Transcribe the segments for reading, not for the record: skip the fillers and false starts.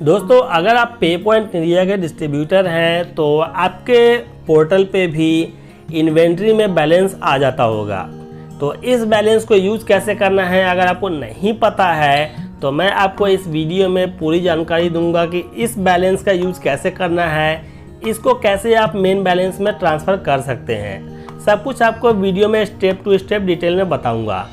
दोस्तों अगर आप पे पॉइंट इंडिया के डिस्ट्रीब्यूटर हैं तो आपके पोर्टल पे भी इन्वेंट्री में बैलेंस आ जाता होगा। तो इस बैलेंस को यूज़ कैसे करना है अगर आपको नहीं पता है तो मैं आपको इस वीडियो में पूरी जानकारी दूंगा कि इस बैलेंस का यूज़ कैसे करना है, इसको कैसे आप मेन बैलेंस में ट्रांसफ़र कर सकते हैं। सब कुछ आपको वीडियो में स्टेप टू स्टेप डिटेल में बताऊँगा।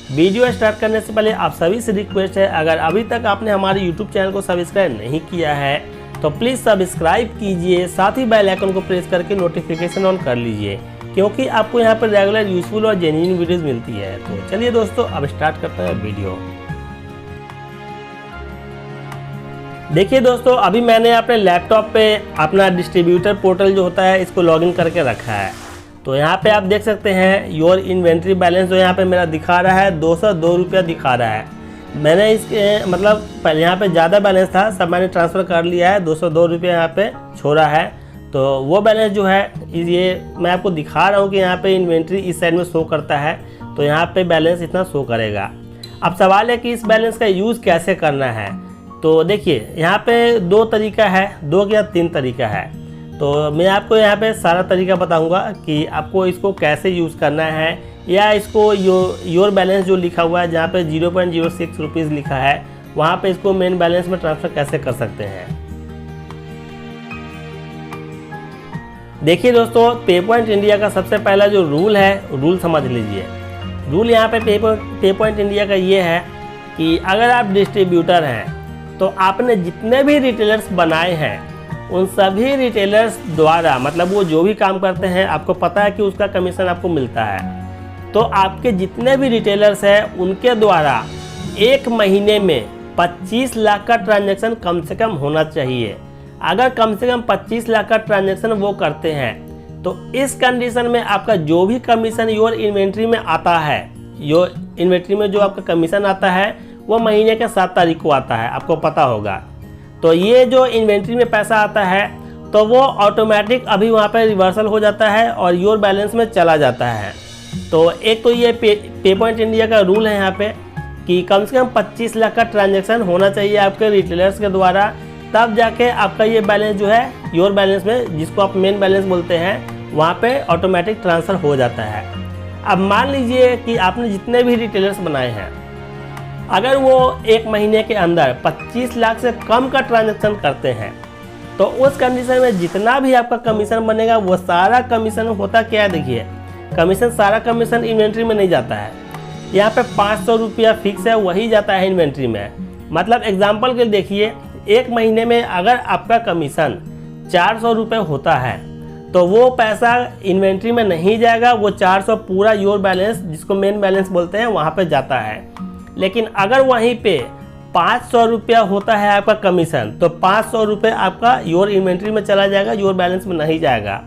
वीडियो स्टार्ट करने से पहले आप सभी से रिक्वेस्ट है, अगर अभी तक आपने हमारे YouTube चैनल को सब्सक्राइब नहीं किया है तो प्लीज़ सब्सक्राइब कीजिए, साथ ही बेल आइकन को प्रेस करके नोटिफिकेशन ऑन कर लीजिए, क्योंकि आपको यहाँ पर रेगुलर यूजफुल और जेन्युइन वीडियोस मिलती है। तो चलिए दोस्तों अब स्टार्ट करते हैं वीडियो। देखिए दोस्तों, अभी मैंने अपने लैपटॉप पे अपना डिस्ट्रीब्यूटर पोर्टल जो होता है इसको लॉगिन करके रखा है। तो यहाँ पे आप देख सकते हैं योर इन्वेंट्री बैलेंस जो यहाँ पे मेरा दिखा रहा है 202 रुपया दिखा रहा है। मैंने इसके मतलब पहले यहाँ पे ज़्यादा बैलेंस था, सब मैंने ट्रांसफ़र कर लिया है, 202 रुपया यहाँ पे छोड़ा है। तो वो बैलेंस जो है ये मैं आपको दिखा रहा हूँ कि यहाँ पे इन्वेंट्री इस साइड में शो करता है, तो यहाँ पे बैलेंस इतना शो करेगा। अब सवाल है कि इस बैलेंस का यूज़ कैसे करना है। तो देखिए यहाँ पे दो तरीका है, दो या तीन तरीका है। तो मैं आपको यहाँ पे सारा तरीका बताऊंगा कि आपको इसको कैसे यूज़ करना है, या इसको योर बैलेंस जो लिखा हुआ है जहाँ पे 0.06 रुपीज़ लिखा है वहाँ पे इसको मेन बैलेंस में ट्रांसफ़र कैसे कर सकते हैं। देखिए दोस्तों, पे पॉइंट इंडिया का सबसे पहला जो रूल है, रूल समझ लीजिए। रूल यहाँ पे पे पॉइंट इंडिया का ये है कि अगर आप डिस्ट्रीब्यूटर हैं तो आपने जितने भी रिटेलर्स बनाए हैं उन सभी रिटेलर्स द्वारा, मतलब वो जो भी काम करते हैं आपको पता है कि उसका कमीशन आपको मिलता है, तो आपके जितने भी रिटेलर्स हैं उनके द्वारा एक महीने में 25 लाख का ट्रांजैक्शन कम से कम होना चाहिए। अगर कम से कम 25 लाख का ट्रांजैक्शन वो करते हैं तो इस कंडीशन में आपका जो भी कमीशन योर इन्वेंट्री में आता है, योर इन्वेंट्री में जो आपका कमीशन आता है वो महीने के 7 तारीख को आता है, आपको पता होगा। तो ये जो इन्वेंट्री में पैसा आता है तो वो ऑटोमेटिक अभी वहाँ पे रिवर्सल हो जाता है और योर बैलेंस में चला जाता है। तो एक तो ये पे पॉइंट इंडिया का रूल है यहाँ पे कि कम से कम 25 लाख का ट्रांजैक्शन होना चाहिए आपके रिटेलर्स के द्वारा, तब जाके आपका ये बैलेंस जो है योर बैलेंस में, जिसको आप मेन बैलेंस बोलते हैं, वहाँ पे ऑटोमेटिक ट्रांसफ़र हो जाता है। अब मान लीजिए कि आपने जितने भी रिटेलर्स बनाए हैं, अगर वो एक महीने के अंदर 25 लाख से कम का ट्रांजैक्शन करते हैं तो उस कंडीशन में जितना भी आपका कमीशन बनेगा वो सारा कमीशन होता क्या है, देखिए कमीशन, सारा कमीशन इन्वेंट्री में नहीं जाता है। यहाँ पे 500 रुपया फिक्स है, वही जाता है इन्वेंट्री में। मतलब एग्जांपल के लिए देखिए, एक महीने में अगर आपका कमीशन 400 रुपये होता है तो वो पैसा इन्वेंट्री में नहीं जाएगा, वो 400 पूरा योर बैलेंस, जिसको मेन बैलेंस बोलते हैं, वहाँ पर जाता है। लेकिन अगर वहीं पे 500 रुपया होता है आपका कमीशन तो 500 रुपये आपका योर इन्वेंट्री में चला जाएगा, योर बैलेंस में नहीं जाएगा।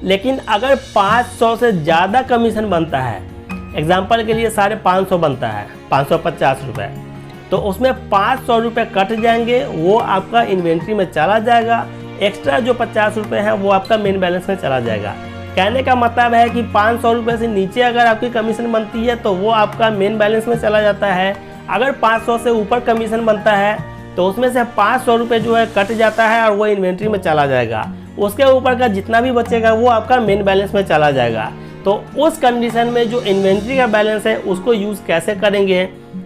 लेकिन अगर 500 से ज़्यादा कमीशन बनता है, एग्जांपल के लिए 550 बनता है, 550 रुपये, तो उसमें 500 रुपये कट जाएंगे, वो आपका इन्वेंट्री में चला जाएगा। एक्स्ट्रा जो 50 रुपये हैं वो आपका मेन बैलेंस में चला जाएगा। कहने का मतलब है कि 500 रुपये से नीचे अगर आपकी कमीशन बनती है तो वो आपका मेन बैलेंस में चला जाता है। अगर 500 से ऊपर कमीशन बनता है तो उसमें से 500 रुपये जो है कट जाता है और वो इन्वेंट्री में चला जाएगा। उसके ऊपर का जितना भी बचेगा वो आपका मेन बैलेंस में चला जाएगा। तो उस कंडीशन में जो इन्वेंट्री का बैलेंस है उसको यूज़ कैसे करेंगे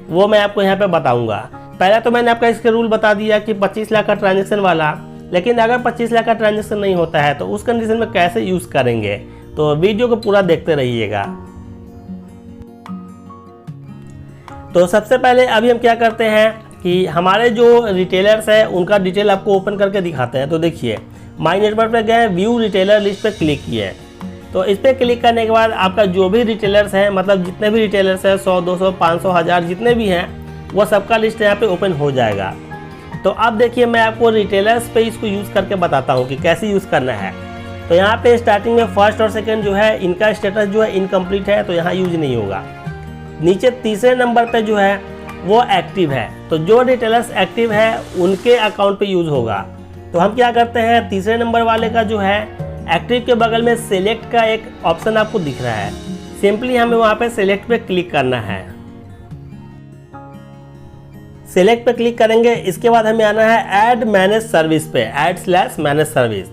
वो मैं आपको यहाँ पर बताऊँगा। पहले तो मैंने आपका इसके रूल बता दिया कि 25 लाख का ट्रांजेक्शन वाला, लेकिन अगर 25 लाख का ट्रांजैक्शन नहीं होता है तो उस कंडीशन में कैसे यूज़ करेंगे, तो वीडियो को पूरा देखते रहिएगा। तो सबसे पहले अभी हम क्या करते हैं कि हमारे जो रिटेलर्स हैं उनका डिटेल आपको ओपन करके दिखाते हैं। तो देखिए, माई नेटवर्क पे गए, व्यू रिटेलर लिस्ट पे क्लिक किए। तो इस पर क्लिक करने के बाद आपका जो भी रिटेलर्स हैं, मतलब जितने भी रिटेलर्स हैं, 100, 200, 500, 1000 जितने भी हैं, वो सबका लिस्ट यहाँ पे ओपन हो जाएगा। तो अब देखिए, मैं आपको रिटेलर्स पे इसको यूज़ करके बताता हूँ कि कैसे यूज़ करना है। तो यहाँ पे स्टार्टिंग में फर्स्ट और सेकंड जो है इनका स्टेटस जो है इनकम्प्लीट है, तो यहाँ यूज नहीं होगा। नीचे तीसरे नंबर पे जो है वो एक्टिव है, तो जो रिटेलर्स एक्टिव है उनके अकाउंट पे यूज़ होगा। तो हम क्या करते हैं, तीसरे नंबर वाले का जो है एक्टिव के बगल में सेलेक्ट का एक ऑप्शन आपको दिख रहा है, सिंपली हमें वहाँ पे सेलेक्ट पे क्लिक करना है। सेलेक्ट पे क्लिक करेंगे। इसके बाद हमें आना है ऐड मैनेज सर्विस पे, ऐड/मैनेज सर्विस।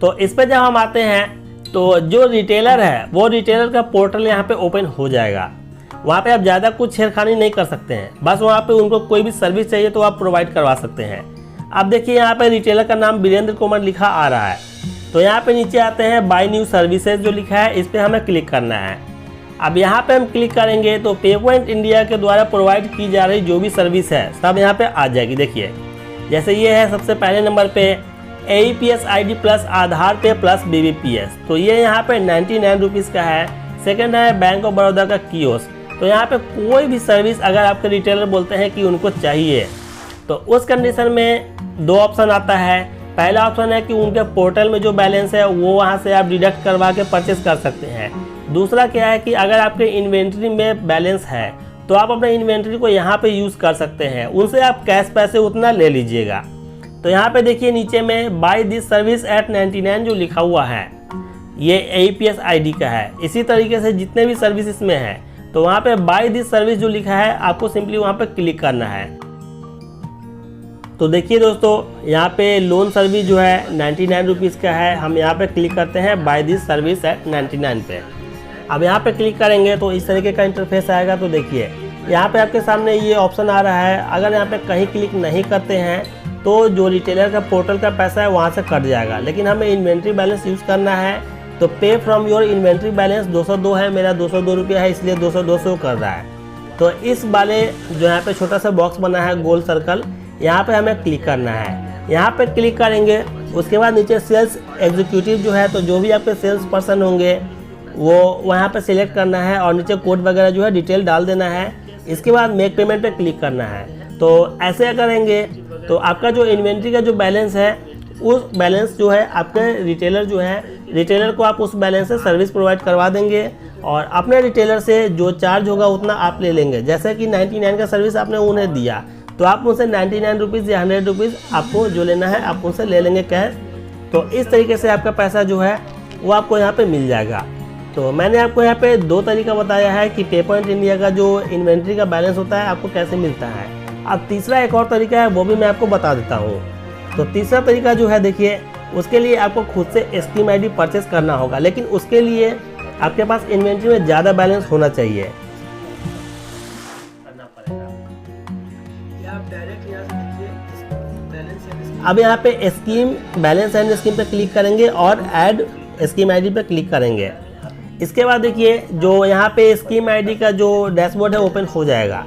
तो इस पे जब हम आते हैं तो जो रिटेलर है वो रिटेलर का पोर्टल यहाँ पे ओपन हो जाएगा। वहाँ पे आप ज़्यादा कुछ छेड़खानी नहीं कर सकते हैं, बस वहाँ पे उनको कोई भी सर्विस चाहिए तो आप प्रोवाइड करवा सकते हैं। अब देखिए यहाँ पे रिटेलर का नाम वीरेंद्र कुमार लिखा आ रहा है। तो यहाँ पे नीचे आते हैं बाय न्यू सर्विसेज जो लिखा है, इस पर हमें क्लिक करना है। अब यहाँ पे हम क्लिक करेंगे तो पे पॉइंट इंडिया के द्वारा प्रोवाइड की जा रही जो भी सर्विस है सब यहाँ पे आ जाएगी। देखिए जैसे ये है सबसे पहले नंबर पे AEPS ID प्लस आधार पे प्लस BBPS, तो ये यहाँ पे 99 रुपीज़ का है। सेकंड है बैंक ऑफ बड़ौदा का कियोस्क। तो यहाँ पे कोई भी सर्विस अगर आपके रिटेलर बोलते हैं कि उनको चाहिए तो उस कंडीशन में दो ऑप्शन आता है। पहला ऑप्शन है कि उनके पोर्टल में जो बैलेंस है वो वहाँ से आप डिडक्ट करवा के परचेस कर सकते हैं। दूसरा क्या है कि अगर आपके इन्वेंट्री में बैलेंस है तो आप अपने इन्वेंट्री को यहाँ पे यूज़ कर सकते हैं, उनसे आप कैश पैसे उतना ले लीजिएगा। तो यहाँ पे देखिए नीचे में बाय दिस सर्विस एट 99 जो लिखा हुआ है ये AEPS ID का है। इसी तरीके से जितने भी सर्विस इसमें है तो वहाँ पे बाय दिस सर्विस जो लिखा है आपको सिंपली वहाँ पे क्लिक करना है। तो देखिए दोस्तों यहाँ पे लोन सर्विस जो है 99 रुपीज़ का है। हम यहाँ पे क्लिक करते हैं बाय दिस सर्विस एट 99 पे। अब यहाँ पे क्लिक करेंगे तो इस तरीके का इंटरफेस आएगा। तो देखिए यहाँ पे आपके सामने ये ऑप्शन आ रहा है। अगर यहाँ पे कहीं क्लिक नहीं करते हैं तो जो रिटेलर का पोर्टल का पैसा है वहाँ से कट जाएगा, लेकिन हमें इन्वेंट्री बैलेंस यूज़ करना है तो पे फ्रॉम योर इन्वेंट्री बैलेंस 202 है, मेरा 202 रुपया है इसलिए 200 कर रहा है। तो इस वाले जो यहाँ पे छोटा सा बॉक्स बना है गोल सर्कल, यहाँ पे हमें क्लिक करना है। यहाँ पे क्लिक करेंगे उसके बाद नीचे सेल्स एग्जीक्यूटिव जो है तो जो भी आपके सेल्स पर्सन होंगे वो वहाँ पे सिलेक्ट करना है और नीचे कोड वगैरह जो है डिटेल डाल देना है। इसके बाद मेक पेमेंट पे क्लिक करना है। तो ऐसे करेंगे तो आपका जो इन्वेंट्री का जो बैलेंस है उस बैलेंस जो है आपके रिटेलर जो है रिटेलर को आप उस बैलेंस से सर्विस प्रोवाइड करवा देंगे और अपने रिटेलर से जो चार्ज होगा उतना आप ले लेंगे। जैसे कि 99 का सर्विस आपने उन्हें दिया तो आप उनसे 99 रुपीज़ या 100 रुपीज़ आपको जो लेना है आप उनसे ले लेंगे कैश। तो इस तरीके से आपका पैसा जो है वो आपको यहाँ पे मिल जाएगा। तो मैंने आपको यहाँ पे दो तरीका बताया है कि पे पॉइंट इंडिया का जो इन्वेंट्री का बैलेंस होता है आपको कैसे मिलता है। अब तीसरा एक और तरीका है वो भी मैं आपको बता देता हूँ। तो तीसरा तरीका जो है देखिए उसके लिए आपको खुद से स्कीम ID परचेस करना होगा, लेकिन उसके लिए आपके पास इन्वेंट्री में ज़्यादा बैलेंस होना चाहिए। अब यहाँ पे स्कीम बैलेंस एंड स्कीम पे क्लिक करेंगे और ऐड स्कीम ID पे क्लिक करेंगे। इसके बाद देखिए जो यहाँ पे स्कीम ID का जो डैशबोर्ड है ओपन हो जाएगा।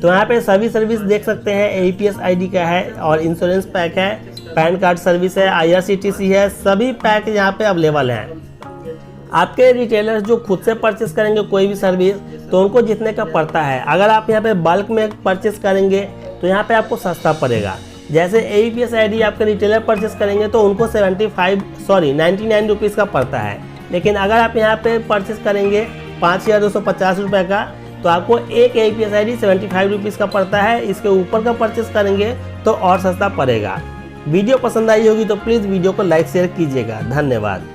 तो यहाँ पे सभी सर्विस देख सकते हैं। AEPS ID का है और इंश्योरेंस पैक है, पैन कार्ड सर्विस है, IRCTC है, सभी पैक यहाँ पे अवेलेबल हैं। आपके रिटेलर्स जो खुद से परचेस करेंगे कोई भी सर्विस तो उनको जितने का पड़ता है, अगर आप यहाँ पे बल्क में परचेस करेंगे तो यहाँ पे आपको सस्ता पड़ेगा। जैसे AEPS ID आपके रिटेलर परचेस करेंगे तो उनको 99 रुपीज़ का पड़ता है, लेकिन अगर आप यहाँ पे परचेस करेंगे 5250 रुपये का तो आपको एक AEPS ID 75 रुपीज़ का पड़ता है। इसके ऊपर का परचेस करेंगे तो और सस्ता पड़ेगा। वीडियो पसंद आई होगी तो प्लीज़ वीडियो को लाइक शेयर कीजिएगा। धन्यवाद।